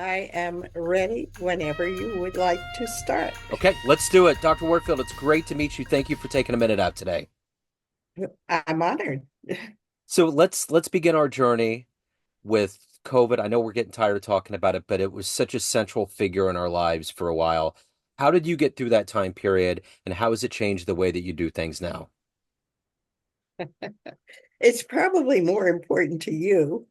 I am ready whenever you would like to start. Okay, let's do it. Dr. Warfield, it's great to meet you. Thank you for taking a minute out today. I'm honored. So let's begin our journey with COVID. I know we're getting tired of talking about it, but it was such a central figure in our lives for a while. How did you get through that time period, and how has it changed the way that you do things now? It's probably more important to you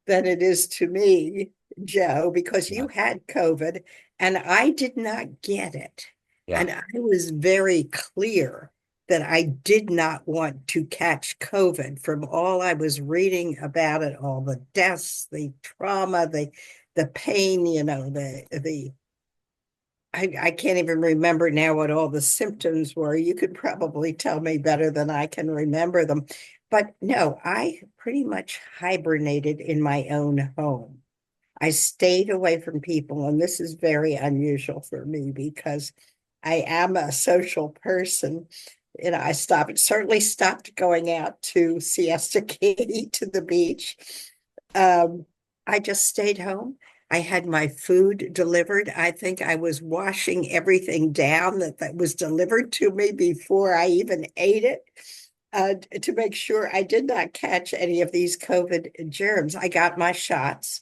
than it is to me, Joe, because Yeah. you had COVID and I did not get it. Yeah. And I was very clear that I did not want to catch COVID from all I was reading about it, all the deaths, the trauma, the pain, the I can't even remember now what all the symptoms were. You could probably tell me better than I can remember them. But no, I pretty much hibernated in my own home. I stayed away from people, and this is very unusual for me because I am a social person. I certainly stopped going out to Siesta Key to the beach. Um, I just stayed home. I had my food delivered. I think I was washing everything down that was delivered to me before I even ate it, to make sure I did not catch any of these COVID germs. I got my shots.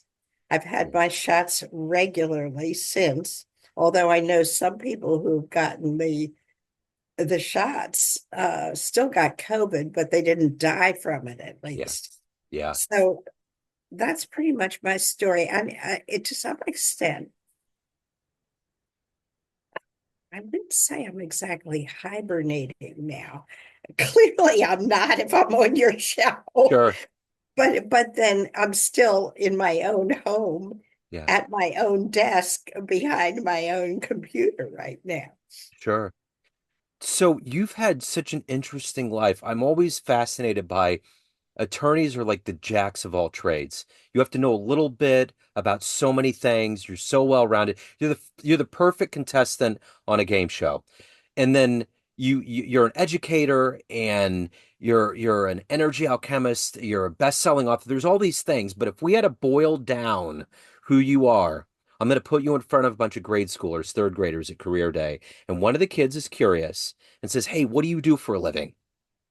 I've had my shots regularly since, although I know some people who've gotten the shots still got COVID, but they didn't die from it at Yeah. least. Yeah. So that's pretty much my story. To some extent, I wouldn't say I'm exactly hibernating now. Clearly, I'm not if I'm on your show. Sure. But then I'm still in my own home Yeah. at my own desk behind my own computer right now. Sure. So you've had such an interesting life. I'm always fascinated by attorneys are like the jacks of all trades. You have to know a little bit about so many things. You're so well rounded. You're the perfect contestant on a game show. And then you're an educator and you're an energy alchemist, you're a best-selling author. There's all these things, but if we had to boil down who you are, I'm going to put you in front of a bunch of grade schoolers, third graders at career day, and one of the kids is curious and says, "Hey, what do you do for a living?"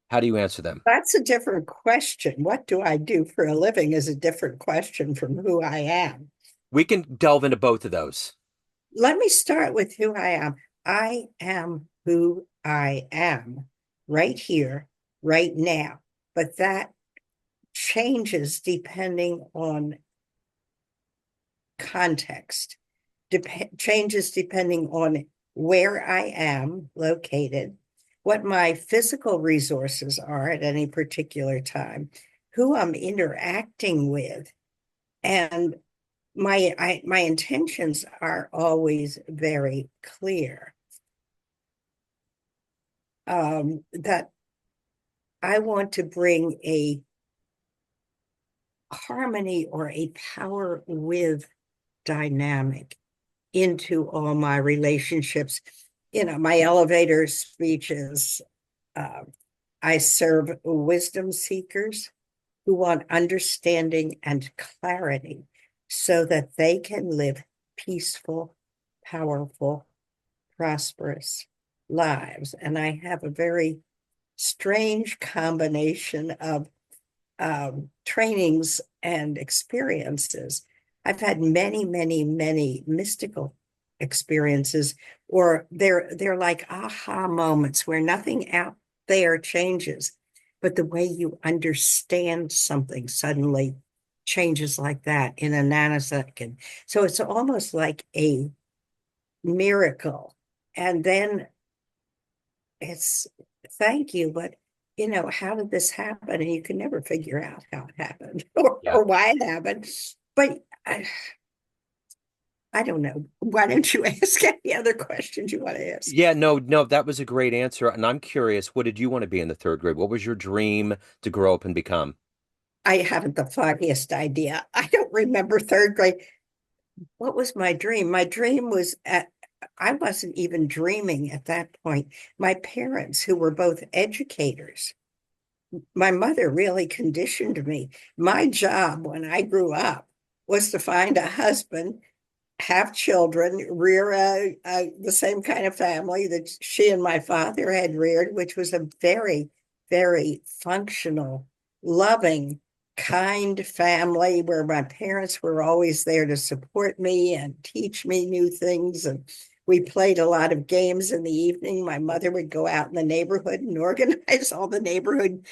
How do you answer them? That's a different question. What do I do for a living is a different question from who I am. We can delve into both of those. Let me start with who I am. I am who I am right here, right now. But that changes depending on context, changes depending on where I am located, what my physical resources are at any particular time, who I'm interacting with, and my intentions are always very clear. That I want to bring a harmony or a power with dynamic into all my relationships. My elevator speeches, uh, I serve wisdom seekers who want understanding and clarity so that they can live peaceful, powerful, prosperous lives. And I have a very strange combination of trainings and experiences. I've had many, many, many mystical experiences, or they're like aha moments where nothing out there changes, but the way you understand something suddenly changes like that in a nanosecond. So it's almost like a miracle. And then it's thank you, but how did this happen? And you can never figure out how it happened Yeah. or why it happened. But I don't know. Why don't you ask any other questions you want to ask? Yeah, no, no, that was a great answer. And I'm curious, what did you want to be in the third grade? What was your dream to grow up and become? I haven't the foggiest idea. I don't remember third grade. What was my dream? My dream was I wasn't even dreaming at that point. My parents, who were both educators, my mother really conditioned me. My job when I grew up was to find a husband have children, rear the same kind of family that she and my father had reared, which was a very, very functional, loving, kind family where my parents were always there to support me and teach me new things. And we played a lot of games in the evening. My mother would go out in the neighborhood and organize all the neighborhood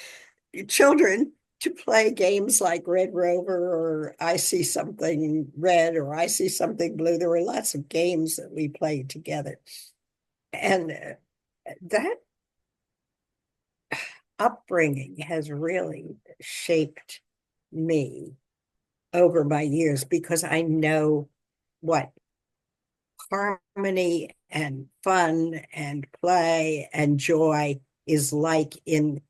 children to play games like Red Rover or I See Something Red or I See Something Blue. There were lots of games that we played together. And that upbringing has really shaped me over my years because I know what harmony and fun and play and joy is like in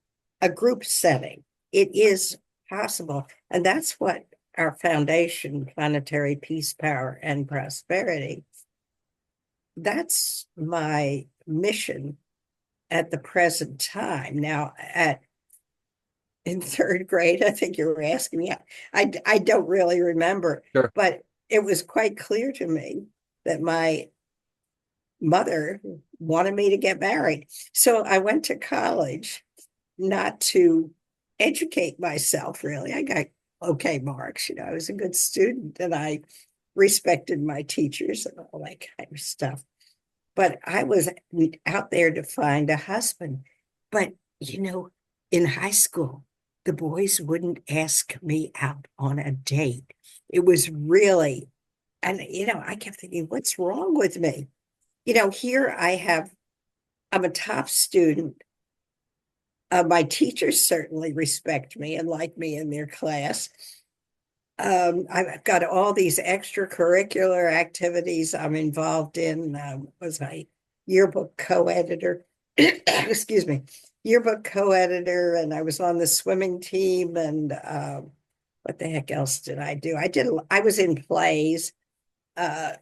a group setting. It is possible. And that's what our foundation, Planetary Peace, Power, and Prosperity, that's my mission at the present time. Now, at in third grade, I think you were asking me, I don't really remember, Sure. but it was quite clear to me that my mother wanted me to get married. So I went to college not to educate myself, really. I got okay marks. I was a good student and I respected my teachers and all that kind of stuff. But I was out there to find a husband. But, in high school, the boys wouldn't ask me out on a date. It was really, and, I kept thinking, what's wrong with me? Here I'm a top student. My teachers certainly respect me and like me in their class. I've got all these extracurricular activities I'm involved in. Was I yearbook co-editor? Excuse me, yearbook co-editor, and I was on the swimming team. And what the heck else did I do? I was in plays. Uh,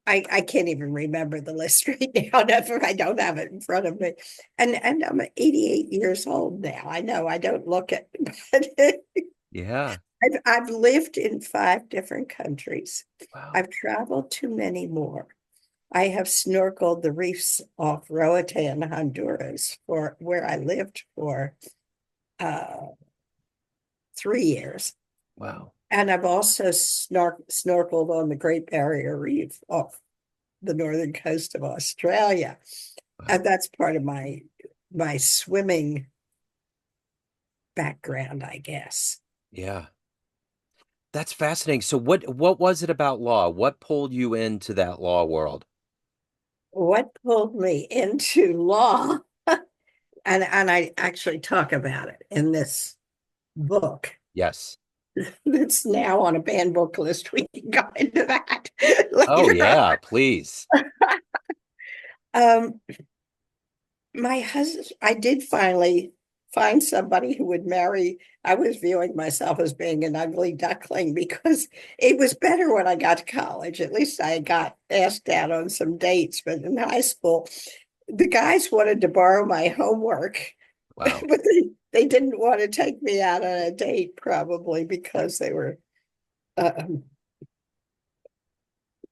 I can't even remember the list right now. I don't have it in front of me. And I'm 88 years old now. I know I don't look it, but Yeah. I've lived in 5 different countries. Wow. I've traveled to many more. I have snorkeled the reefs off Roatan, Honduras, for where I lived for uh, 3 years. Wow. And I've also snorkeled on the Great Barrier Reef off the northern coast of Australia. Wow. And that's part of my swimming background, I guess. Yeah. That's fascinating. So what was it about law? What pulled you into that law world? What pulled me into law, and I actually talk about it in this book Yes. that's now on a banned book list. We can go into that Oh later on. yeah, please. Um, my husband, I did finally find somebody who would marry. I was viewing myself as being an ugly duckling because it was better when I got to college. At least I got asked out on some dates, but in high school, the guys wanted to borrow my homework, Wow. but they didn't want to take me out on a date, probably because they were um,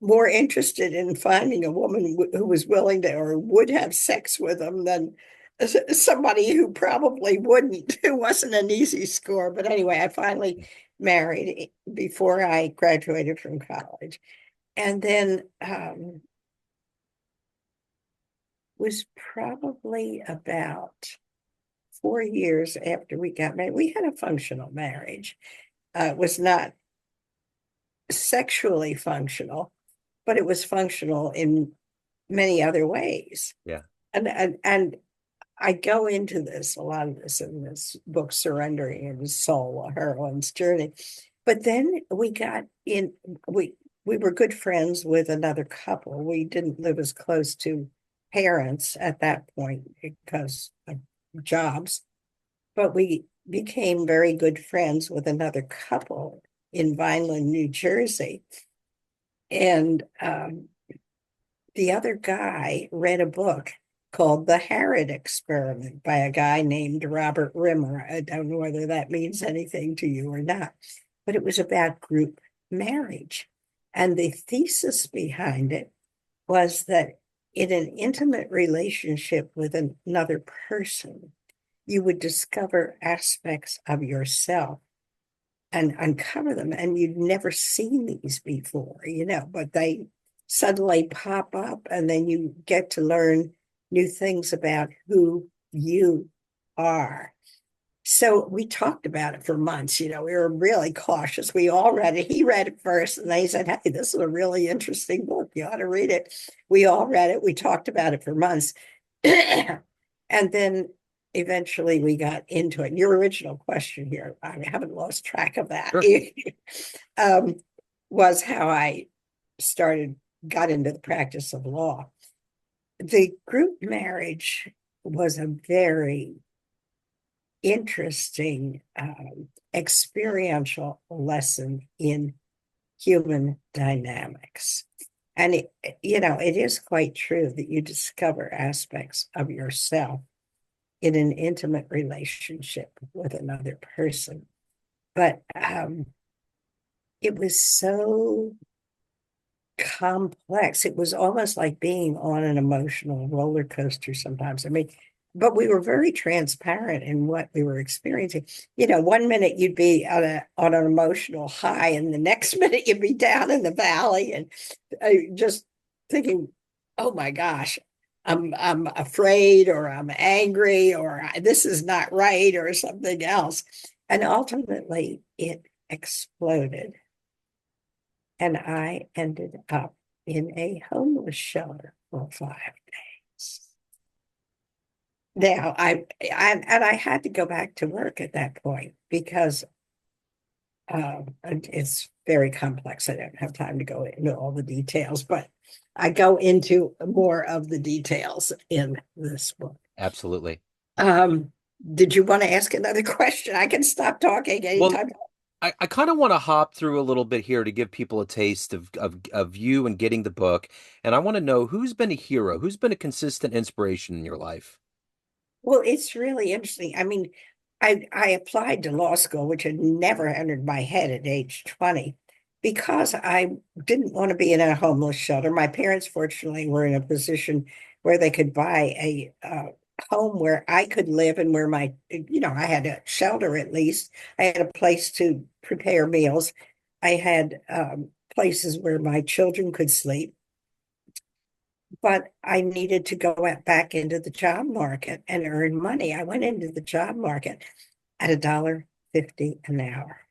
more interested in finding a woman who was willing to or would have sex with them than somebody who probably wouldn't, who wasn't an easy score. But anyway, I finally married before I graduated from college. And then was probably about 4 years after we got married. We had a functional marriage. It was not sexually functional, but it was functional in many other ways. Yeah. And I go into this, a lot of this in this book, Surrendering His Soul, a heroine's journey. But then we we were good friends with another couple. We didn't live as close to parents at that point because of jobs, but we became very good friends with another couple in Vineland, New Jersey. And the other guy read a book called The Harrod Experiment by a guy named Robert Rimmer. I don't know whether that means anything to you or not, but it was about group marriage. And the thesis behind it was that in an intimate relationship with another person, you would discover aspects of yourself and uncover them. And you'd never seen these before, but they suddenly pop up, and then you get to learn new things about who you are. So we talked about it for months. We were really cautious. We all read it. He read it first, and they said, "Hey, this is a really interesting book. You ought to read it." We all read it. We talked about it for months. And then eventually we got into it. Your original question here, I haven't lost track of that, Sure. um, was how I got into the practice of law. The group marriage was a very interesting experiential lesson in human dynamics. And it is quite true that you discover aspects of yourself in an intimate relationship with another person. But it was so complex. It was almost like being on an emotional roller coaster sometimes. I mean, but we were very transparent in what we were experiencing. One minute you'd be on an emotional high, and the next minute you'd be down in the valley, and just thinking, "Oh my gosh, I'm afraid, or I'm angry, or this is not right, or something else." And ultimately, it exploded, and I ended up in a homeless shelter for 5 days. Now, I had to go back to work at that point because it's very complex. I don't have time to go into all the details, but I go into more of the details in this book. Absolutely. Um, did you want to ask another question? I can stop talking Well, anytime. I kind of want to hop through a little bit here to give people a taste of you and getting the book. And I want to know who's been a hero, who's been a consistent inspiration in your life. Well, it's really interesting. I mean, I applied to law school, which had never entered my head at age 20, because I didn't want to be in a homeless shelter. My parents, fortunately, were in a position where they could buy a home where I could live, and where I had a shelter at least. I had a place to prepare meals. I had places where my children could sleep, but I needed to go back into the job market and earn money. I went into the job market at $1.50 an hour.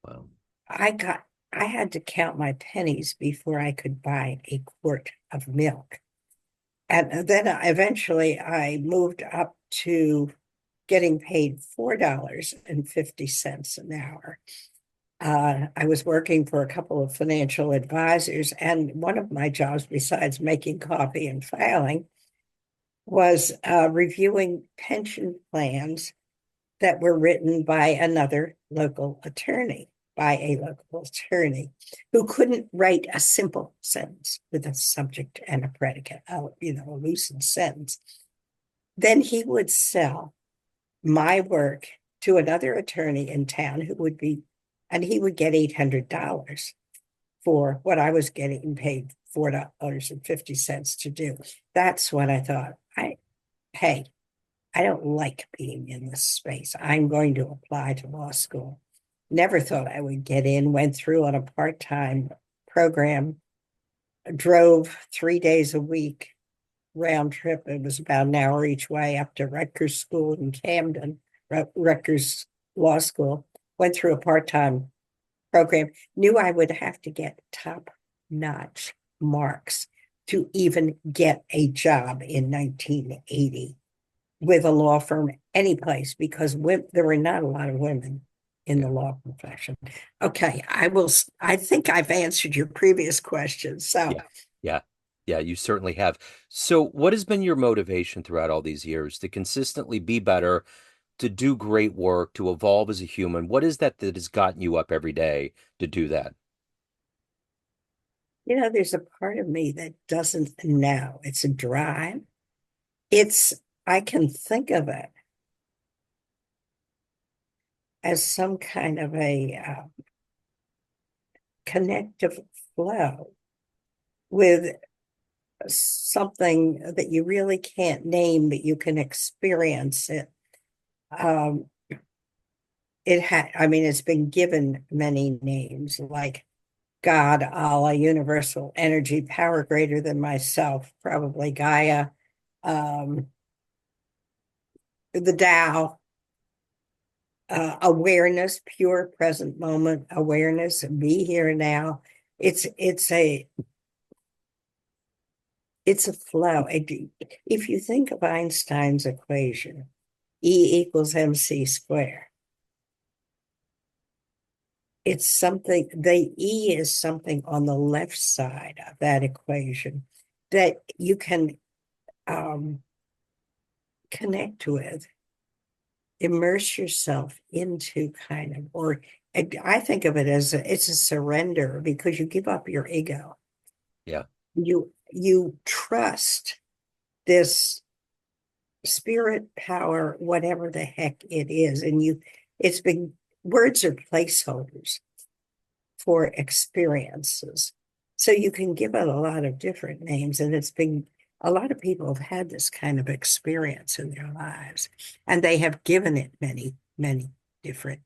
Wow. I got I had to count my pennies before I could buy a quart of milk. And then eventually I moved up to getting paid $4.50 an hour. I was working for a couple of financial advisors, and one of my jobs, besides making coffee and filing, was reviewing pension plans that were written by another local attorney, by a local attorney who couldn't write a simple sentence with a subject and a predicate, a lucid sentence. Then he would sell my work to another attorney in town and he would get $800 for what I was getting paid $4.50 to do. That's when I thought, hey, I don't like being in this space. I'm going to apply to law school. Never thought I would get in, went through on a part-time program, drove 3 days a week, round trip. It was about an hour each way up to Rutgers School in Camden, Rutgers Law School. Went through a part-time program, knew I would have to get top-notch marks to even get a job in 1980 with a law firm any place, because there were not a lot of women in Yeah. the law profession. Okay, I think I've answered your previous question. So, Yeah. Yeah. Yeah, you certainly have. So, what has been your motivation throughout all these years to consistently be better, to do great work, to evolve as a human? What is that has gotten you up every day to do that? there's a part of me that doesn't know. It's a drive. It's, I can think of it as some kind of a connective flow with something that you really can't name, but you can experience it. Um, I mean, it's been given many names like God, Allah, universal energy, power greater than myself, probably Gaia, um, the Tao, awareness, pure present moment awareness, be here now. It's it's a it's a flow. If you think of Einstein's equation, E equals mc squared, it's something, the E is something on the left side of that equation that you can connect with, immerse yourself into kind of, or I think of it as it's a surrender because you give up your ego. Yeah. You trust this spirit power, whatever the heck it is, and it's been, words are placeholders for experiences. So you can give it a lot of different names, and it's been, a lot of people have had this kind of experience in their lives, and they have given it many, many different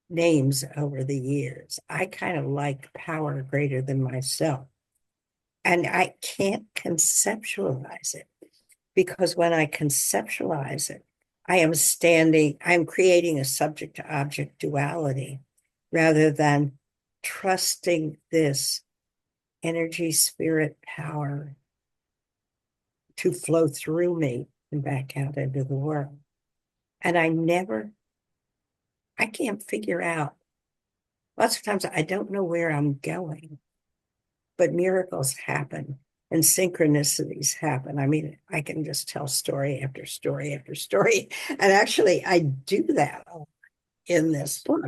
names over the years. I kind of like power greater than myself, and I can't conceptualize it because when I conceptualize it, I'm creating a subject to object duality rather than trusting this energy, spirit, power to flow through me and back out into the world. And I can't figure out, lots of times I don't know where I'm going, but miracles happen and synchronicities happen. I mean, I can just tell story after story after story. And actually, I do that in this book.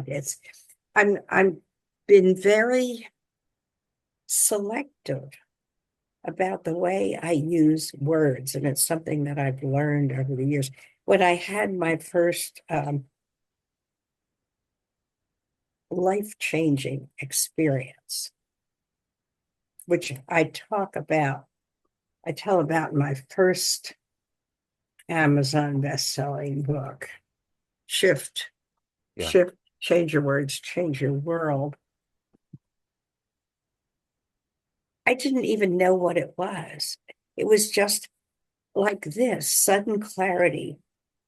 I'm been very selective about the way I use words, and it's something that I've learned over the years. When I had my first life-changing experience, which I tell about in my first Amazon best-selling book, Shift, Yeah. Shift, Change Your Words, Change Your World. I didn't even know what it was. It was just like this sudden clarity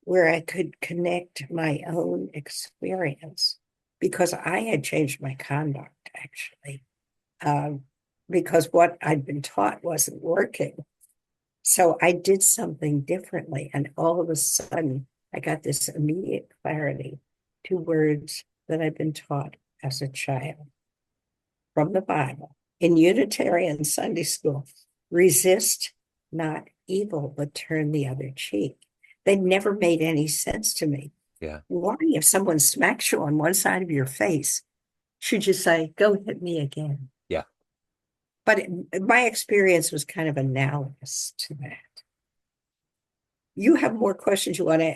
where I could connect my own experience because I had changed my conduct actually, um, because what I'd been taught wasn't working. So I did something differently. And all of a sudden, I got this immediate clarity to words that I'd been taught as a child from the Bible in Unitarian Sunday school: resist not evil, but turn the other cheek. They never made any sense to me. Yeah. Why, if someone smacks you on one side of your face, should you say, go hit me again? Yeah. But my experience was kind of analogous to that. You have more questions you want to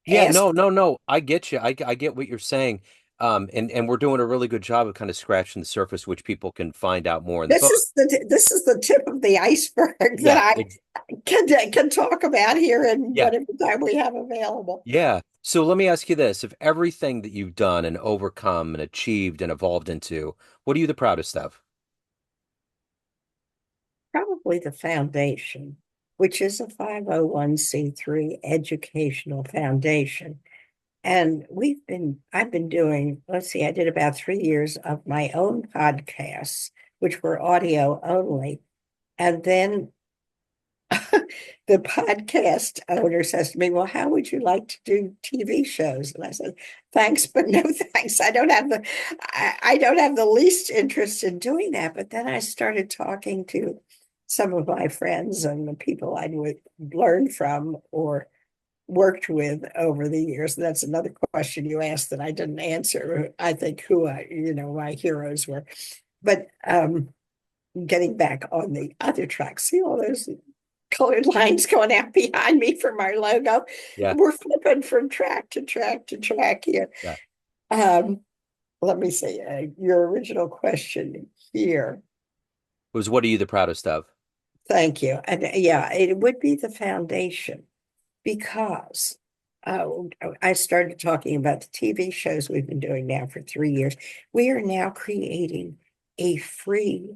Yeah, ask? no, no, no. I get you. I get what you're saying. And we're doing a really good job of kind of scratching the surface, which people can find out more in the book. This is the tip of the iceberg that Yeah, I can talk about here in yeah, whatever time we have available. yeah. So let me ask you this. Of everything that you've done and overcome and achieved and evolved into, what are you the proudest of? Probably the foundation, which is a 501(c)(3) educational foundation. And I've been doing, let's see, I did about 3 years of my own podcasts, which were audio only. And then the podcast owner says to me, well, how would you like to do TV shows? And I said, thanks, but no thanks. I don't have the least interest in doing that. But then I started talking to some of my friends and the people I would learn from or worked with over the years. And that's another question you asked that I didn't answer. I think my heroes were. But getting back on the other track, see all those colored lines going out behind me for my logo. Yeah, We're flipping from track to track to track here. yeah. Um, Let me see your original question here. was what are you the proudest of? Thank you. And yeah, it would be the foundation because uh, I started talking about the TV shows we've been doing now for 3 years. We are now creating a free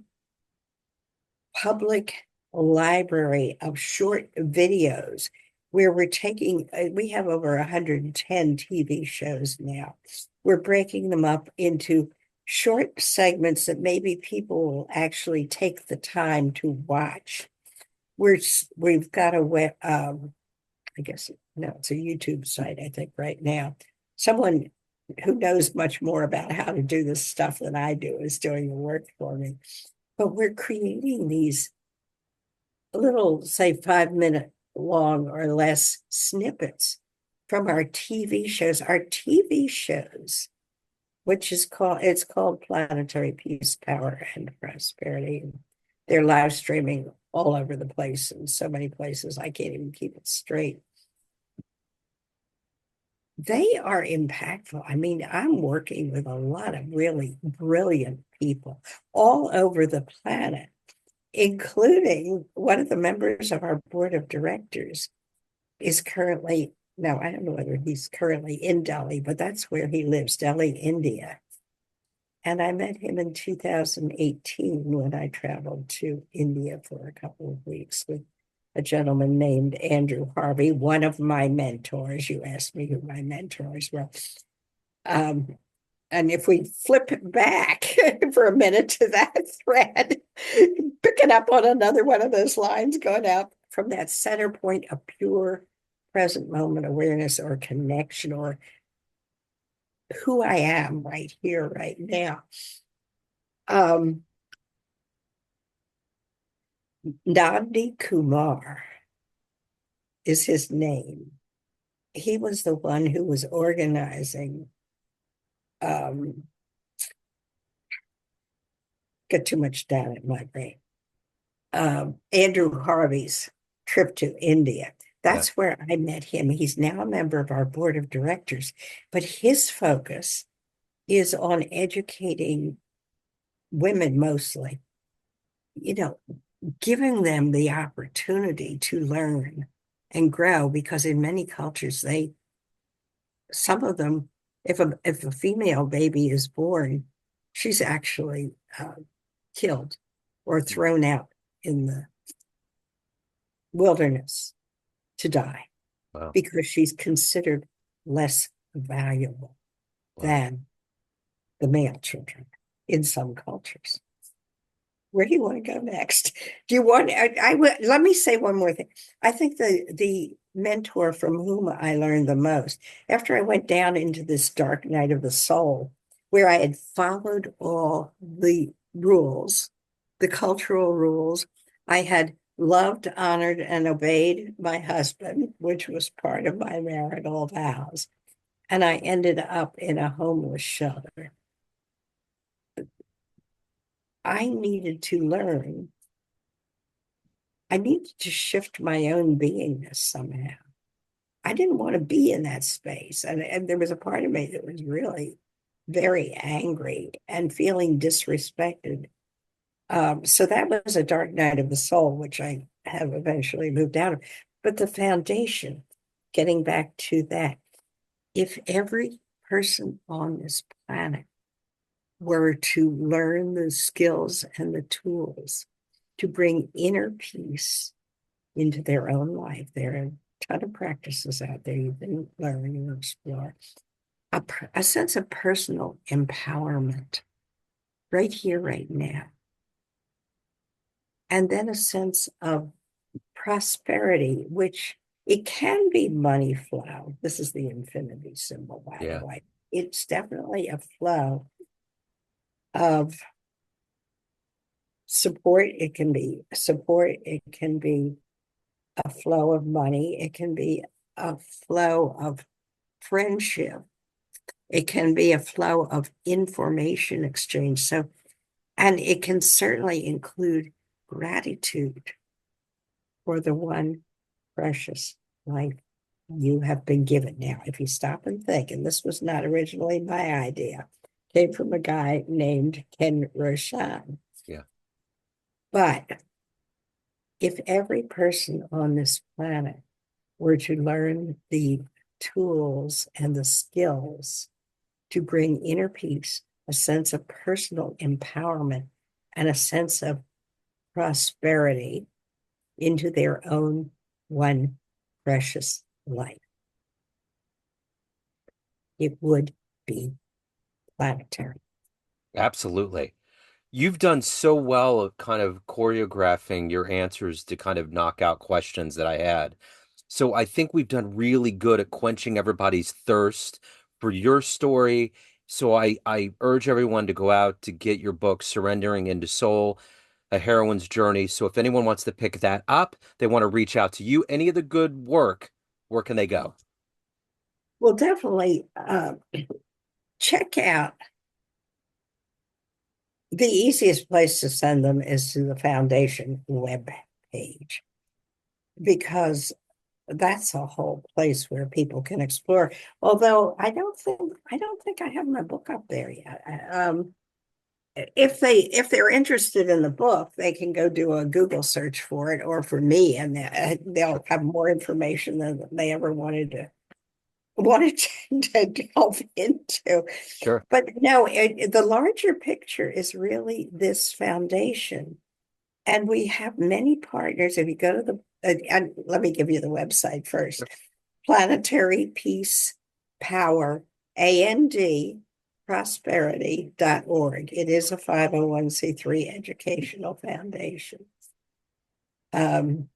public library of short videos where we're taking, we have over 110 TV shows now. We're breaking them up into short segments that maybe people will actually take the time to watch. We've got a web, I guess, no, it's a YouTube site, I think, right now. Someone who knows much more about how to do this stuff than I do is doing the work for me. But we're creating these little, say, 5 minute long or less snippets from our TV shows. Our TV shows, which is called, it's called Planetary Peace, Power, and Prosperity. They're live streaming all over the place in so many places, I can't even keep it straight. They are impactful. I mean, I'm working with a lot of really brilliant people all over the planet, including one of the members of our board of directors is currently, no, I don't know whether he's currently in Delhi, but that's where he lives, Delhi, India. And I met him in 2018 when I traveled to India for a couple of weeks with a gentleman named Andrew Harvey, one of my mentors. You asked me who my mentors were. Um, and if we flip back for a minute to that thread, picking up on another one of those lines going out from that center point of pure present moment awareness or connection or who I am right here, right now. Nandi Kumar is his name. He was the one who was organizing, um, got too much down in my brain, Andrew Harvey's trip to India. Yeah. That's where I met him. He's now a member of our board of directors, but his focus is on educating women mostly, you know, giving them the opportunity to learn and grow because in many cultures, some of them, if a female baby is born, she's actually killed or thrown out in the wilderness to die Wow. because she's considered less valuable Wow. than the male children in some cultures. Where do you want to go next? Do you want, let me say one more thing. I think the mentor from whom I learned the most, after I went down into this dark night of the soul, where I had followed all the rules, the cultural rules, I had loved, honored, and obeyed my husband, which was part of my marital vows. And I ended up in a homeless shelter. I needed to learn. I needed to shift my own beingness somehow. I didn't want to be in that space. And there was a part of me that was really very angry and feeling disrespected. So that was a dark night of the soul, which I have eventually moved out of. But the foundation, getting back to that, if every person on this planet were to learn the skills and the tools to bring inner peace into their own life, there are a ton of practices out there you can learn and explore. A sense of personal empowerment right here, right now. And then a sense of prosperity, which it can be money flow. This is the infinity symbol, by the Yeah. way. It's definitely a flow of support. It can be support. It can be a flow of money. It can be a flow of friendship. It can be a flow of information exchange. So, and it can certainly include gratitude for the one precious life you have been given. Now, if you stop and think, and this was not originally my idea, came from a guy named Ken Roshan. Yeah. But if every person on this planet were to learn the tools and the skills to bring inner peace, a sense of personal empowerment, and a sense of prosperity into their own one precious life, it would be planetary. Absolutely. You've done so well at kind of choreographing your answers to kind of knock out questions that I had. So I think we've done really good at quenching everybody's thirst for your story. So I urge everyone to go out to get your book, Surrendering into Soul, A Heroine's Journey. So if anyone wants to pick that up, they want to reach out to you, any of the good work, where can they go? Well, definitely check out the easiest place to send them is to the foundation web page, because that's a whole place where people can explore. Although I don't think I have my book up there yet. If they're interested in the book, they can go do a Google search for it or for me, and they'll have more information than they ever wanted to delve into. Sure. But no, the larger picture is really this foundation. And we have many partners. If you go to and let me give you the website first: Planetary Peace Power, AND, prosperity.org. It is a 501c3 educational foundation. Um,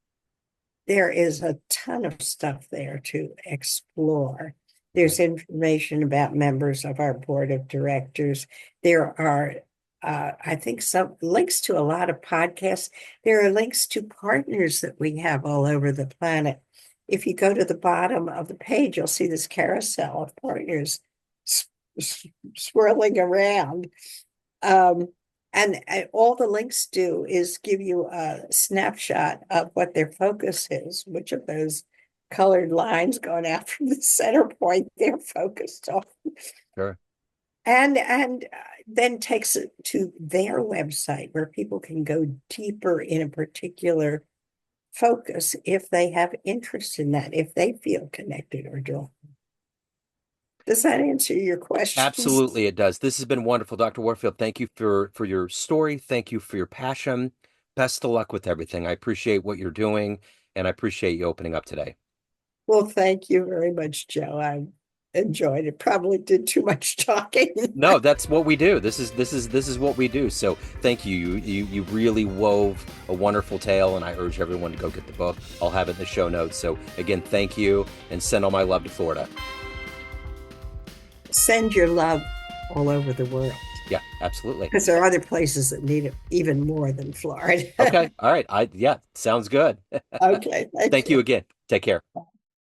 there is a ton of stuff there to explore. There's information about members of our board of directors. There are, I think, some links to a lot of podcasts. There are links to partners that we have all over the planet. If you go to the bottom of the page, you'll see this carousel of partners swirling around. Um, and all the links do is give you a snapshot of what their focus is, which of those colored lines going out from the center point they're focused on, Sure. and then takes it to their website where people can go deeper in a particular focus if they have interest in that, if they feel connected or drawn. Does that answer your questions? Absolutely, it does. This has been wonderful, Dr. Warfield. Thank you for your story. Thank you for your passion. Best of luck with everything. I appreciate what you're doing, and I appreciate you opening up today. Well, thank you very much, Joe. I enjoyed it. Probably did too much talking. No, that's what we do. This is what we do. So thank you. You really wove a wonderful tale, and I urge everyone to go get the book. I'll have it in the show notes. So again, thank you, and send all my love to Florida. Send your love all over the world, Yeah, absolutely. because there are other places that need it even more than Florida. Okay. All right. Yeah, sounds good. Okay, thank Thank you you. again. Take care.